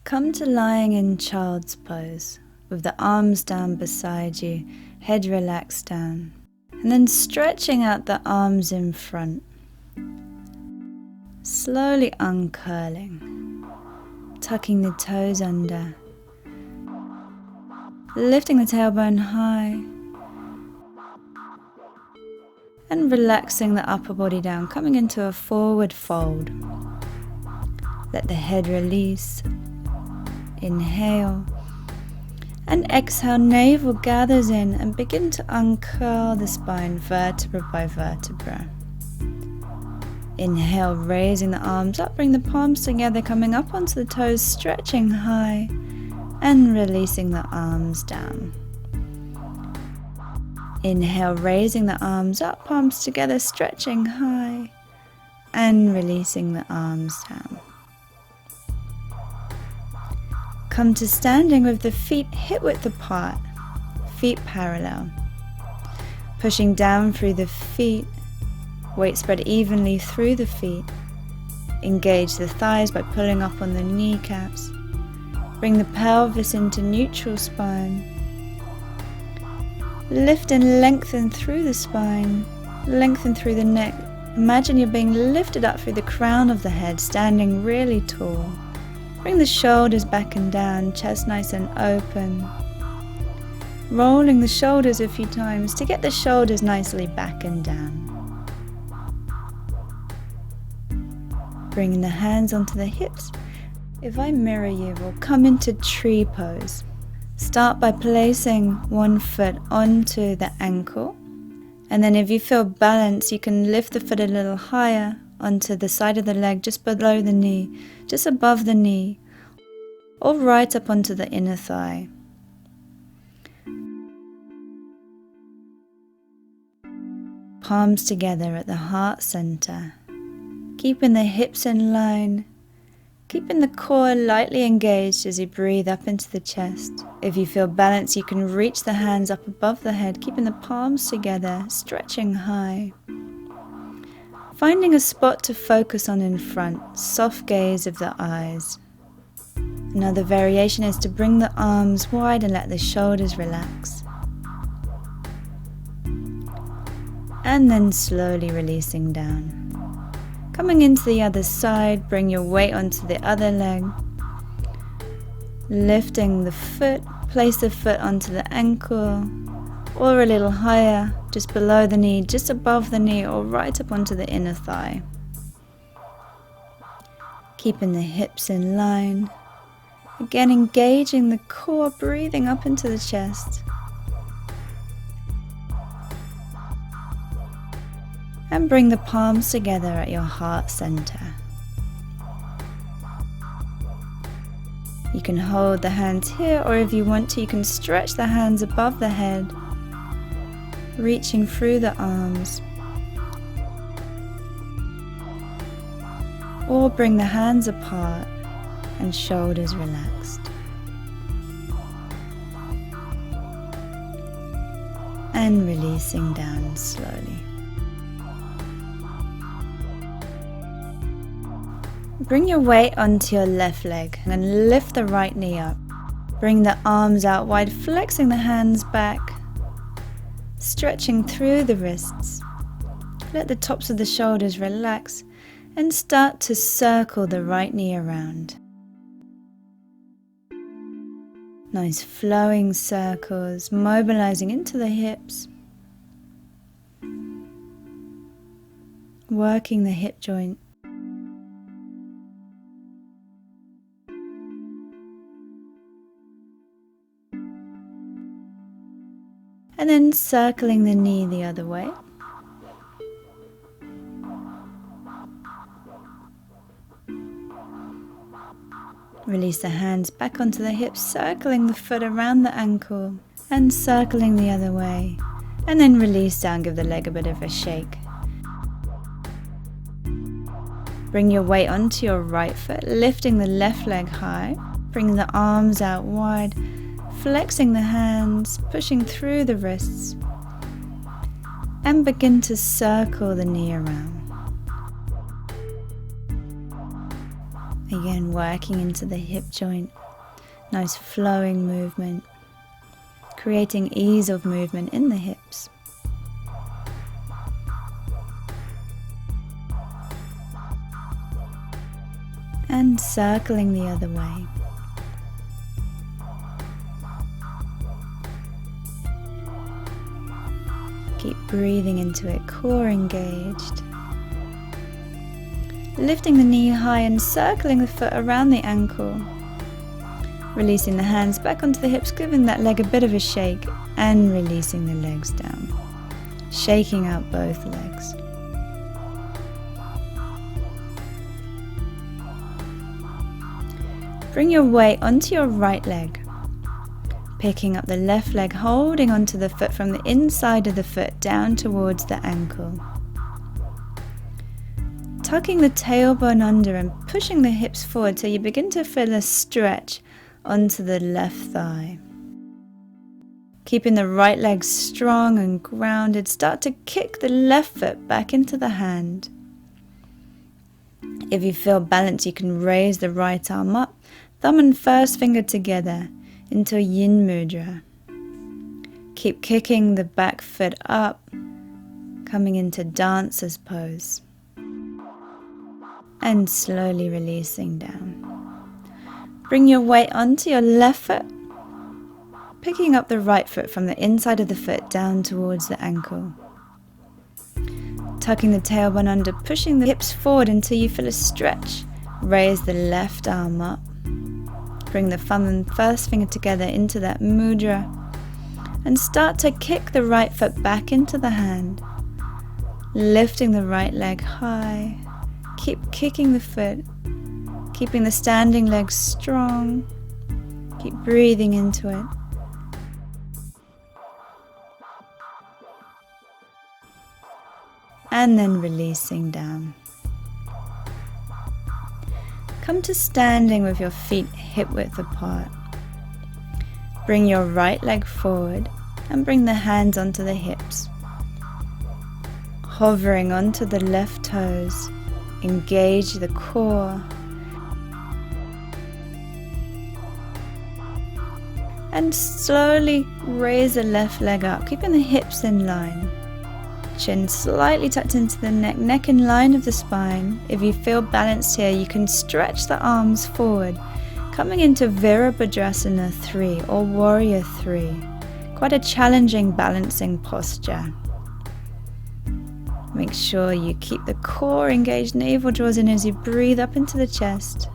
Come to lying in child's pose, with the arms down beside you, head relaxed down, and then stretching out the arms in front, slowly uncurling, tucking the toes under, lifting the tailbone high, and relaxing the upper body down, coming into a forward fold. Let the head release. Inhale, and exhale, navel gathers in and begin to uncurl the spine vertebra by vertebra. Inhale, raising the arms up, bring the palms together, coming up onto the toes, stretching high and releasing the arms down. Inhale, raising the arms up, palms together, stretching high and releasing the arms down. Come to standing with the feet hip width apart, feet parallel. Pushing down through the feet, weight spread evenly through the feet. Engage the thighs by pulling up on the kneecaps. Bring the pelvis into neutral spine. Lift and lengthen through the spine, lengthen through the neck. Imagine you're being lifted up through the crown of the head, standing really tall. Bring the shoulders back and down, chest nice and open. Rolling the shoulders a few times to get the shoulders nicely back and down. Bringing the hands onto the hips. If I mirror you, we'll come into tree pose. Start by placing one foot onto the ankle. And then if you feel balance, you can lift the foot a little higher onto the side of the leg, just below the knee, just above the knee, or right up onto the inner thigh. Palms together at the heart center, keeping the hips in line, keeping the core lightly engaged as you breathe up into the chest. If you feel balance, you can reach the hands up above the head, keeping the palms together, stretching high. Finding a spot to focus on in front, soft gaze of the eyes. Another variation is to bring the arms wide and let the shoulders relax. And then slowly releasing down. Coming into the other side, bring your weight onto the other leg. Lifting the foot, place the foot onto the ankle, or a little higher, just below the knee, just above the knee, or right up onto the inner thigh. Keeping the hips in line. Again, engaging the core, breathing up into the chest. And bring the palms together at your heart center. You can hold the hands here, or if you want to, you can stretch the hands above the head, reaching through the arms. Or bring the hands apart and shoulders relaxed. And releasing down slowly. Bring your weight onto your left leg and lift the right knee up. Bring the arms out wide, flexing the hands back, stretching through the wrists. Let the tops of the shoulders relax and start to circle the right knee around. Nice flowing circles, mobilizing into the hips, working the hip joint. And then circling the knee the other way. Release the hands back onto the hips, circling the foot around the ankle and circling the other way. And then release down, give the leg a bit of a shake. Bring your weight onto your right foot, lifting the left leg high. Bring the arms out wide, flexing the hands, pushing through the wrists. And begin to circle the knee around. Again, working into the hip joint. Nice flowing movement, creating ease of movement in the hips. And circling the other way. Keep breathing into it, core engaged. Lifting the knee high and circling the foot around the ankle. Releasing the hands back onto the hips, giving that leg a bit of a shake and releasing the legs down. Shaking out both legs. Bring your weight onto your right leg. Picking up the left leg, holding onto the foot from the inside of the foot down towards the ankle. Tucking the tailbone under and pushing the hips forward so you begin to feel a stretch onto the left thigh. Keeping the right leg strong and grounded, start to kick the left foot back into the hand. If you feel balanced, you can raise the right arm up, thumb and first finger together into a yin mudra. Keep kicking the back foot up, coming into dancer's pose. And slowly releasing down. Bring your weight onto your left foot, picking up the right foot from the inside of the foot down towards the ankle. Tucking the tailbone under, pushing the hips forward until you feel a stretch. Raise the left arm up. Bring the thumb and first finger together into that mudra and start to kick the right foot back into the hand. Lifting the right leg high. Keep kicking the foot, keeping the standing leg strong. Keep breathing into it. And then releasing down. Come to standing with your feet hip width apart. Bring your right leg forward and bring the hands onto the hips. Hovering onto the left toes. Engage the core and slowly raise the left leg up, keeping the hips in line. Chin slightly tucked into the neck, neck in line of the spine. If you feel balanced here, you can stretch the arms forward, coming into Virabhadrasana 3 or Warrior 3. Quite a challenging balancing posture. Make sure you keep the core engaged, navel draws in as you breathe up into the chest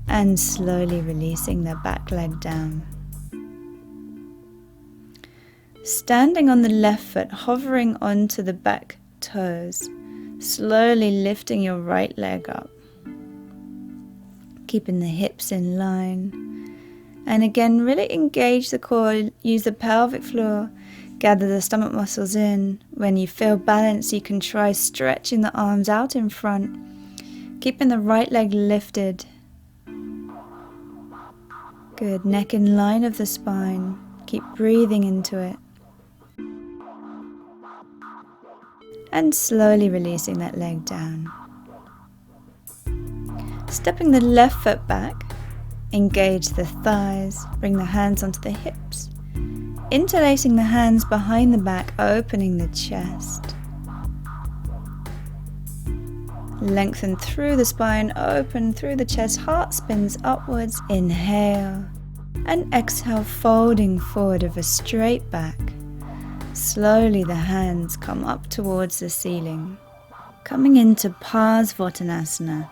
and slowly releasing the back leg down. Standing on the left foot, hovering onto the back toes, slowly lifting your right leg up, keeping the hips in line. And again, really engage the core, use the pelvic floor. Gather the stomach muscles in. When you feel balanced, you can try stretching the arms out in front, keeping the right leg lifted. Good, neck in line of the spine. Keep breathing into it. And slowly releasing that leg down. Stepping the left foot back, engage the thighs, bring the hands onto the hips. Interlacing the hands behind the back, opening the chest. Lengthen through the spine, open through the chest, heart spins upwards. Inhale and exhale, folding forward of a straight back. Slowly the hands come up towards the ceiling. Coming into Parsvottanasana.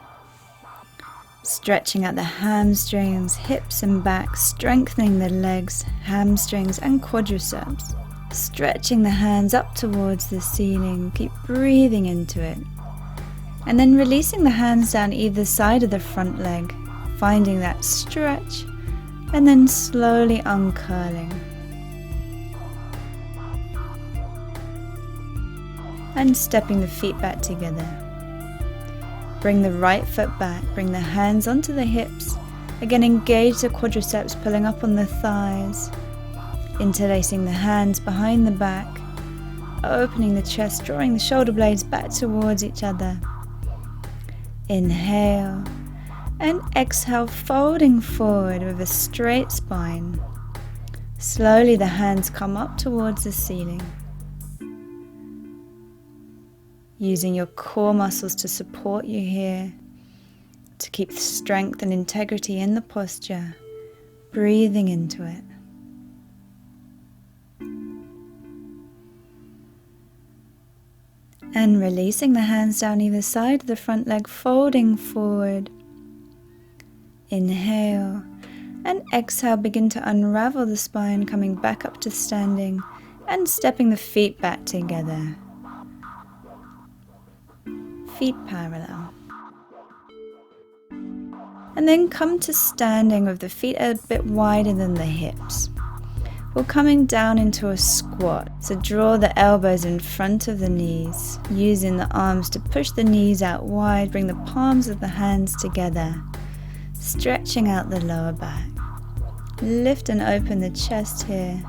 Stretching out the hamstrings, hips and back, strengthening the legs, hamstrings and quadriceps. Stretching the hands up towards the ceiling, keep breathing into it. And then releasing the hands down either side of the front leg, finding that stretch, and then slowly uncurling. And stepping the feet back together. Bring the right foot back, bring the hands onto the hips. Again, engage the quadriceps, pulling up on the thighs. Interlacing the hands behind the back. Opening the chest, drawing the shoulder blades back towards each other. Inhale And exhale, folding forward with a straight spine. Slowly the hands come up towards the ceiling. Using your core muscles to support you here, to keep strength and integrity in the posture, breathing into it. And releasing the hands down either side of the front leg, folding forward. Inhale and exhale, begin to unravel the spine, coming back up to standing and stepping the feet back together. Feet parallel. And then come to standing with the feet a bit wider than the hips. We're coming down into a squat, so draw the elbows in front of the knees, using the arms to push the knees out wide, bring the palms of the hands together, stretching out the lower back. Lift and open the chest here.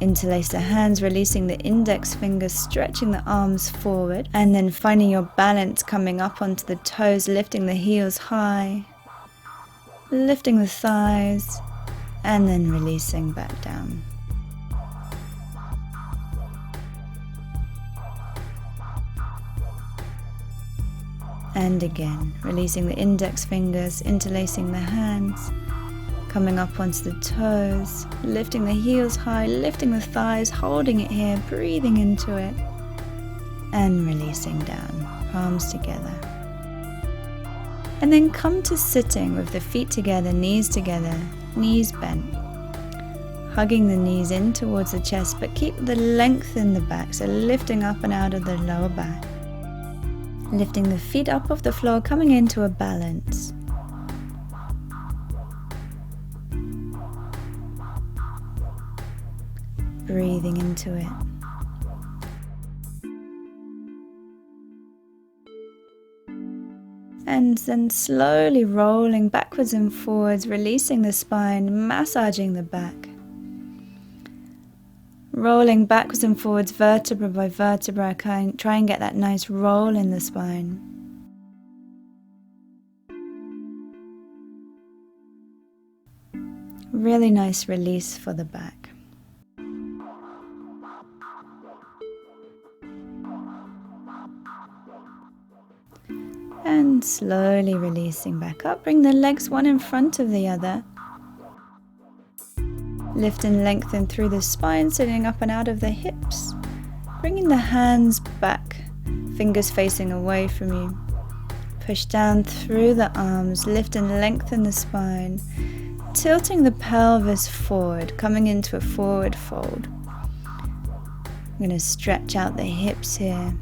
Interlace the hands, releasing the index fingers, stretching the arms forward, and then finding your balance, coming up onto the toes, lifting the heels high, lifting the thighs, and then releasing back down. And again, releasing the index fingers, interlacing the hands, coming up onto the toes, lifting the heels high, lifting the thighs, holding it here, breathing into it, and releasing down, palms together. And then come to sitting with the feet together, knees bent, hugging the knees in towards the chest, but keep the length in the back, so lifting up and out of the lower back. Lifting the feet up off the floor, coming into a balance. Breathing into it. And then slowly rolling backwards and forwards, releasing the spine, massaging the back. Rolling backwards and forwards, vertebra by vertebra, try and get that nice roll in the spine. Really nice release for the back. And slowly releasing back up, bring the legs one in front of the other. Lift and lengthen through the spine, sitting up and out of the hips. Bringing the hands back, fingers facing away from you. Push down through the arms, lift and lengthen the spine. Tilting the pelvis forward, coming into a forward fold. I'm going to stretch out the hips here.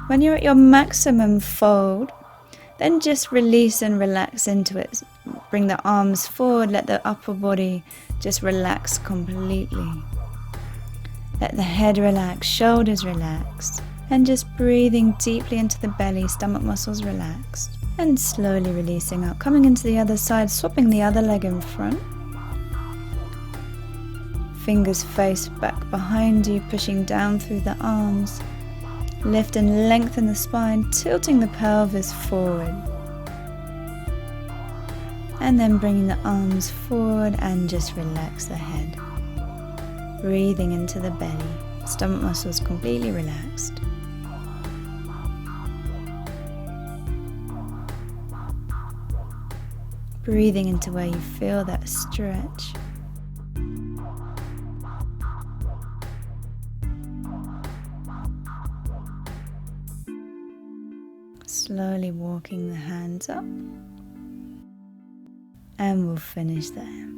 When you're at your maximum fold, then just release and relax into it. Bring the arms forward, let the upper body just relax completely. Let the head relax, shoulders relaxed, and just breathing deeply into the belly, stomach muscles relaxed. And slowly releasing out, coming into the other side, swapping the other leg in front. Fingers face back behind you, pushing down through the arms. Lift and lengthen the spine, tilting the pelvis forward. And then bringing the arms forward and just relax the head. Breathing into the belly, stomach muscles completely relaxed. Breathing into where you feel that stretch. Slowly walking the hands up. And we'll finish there.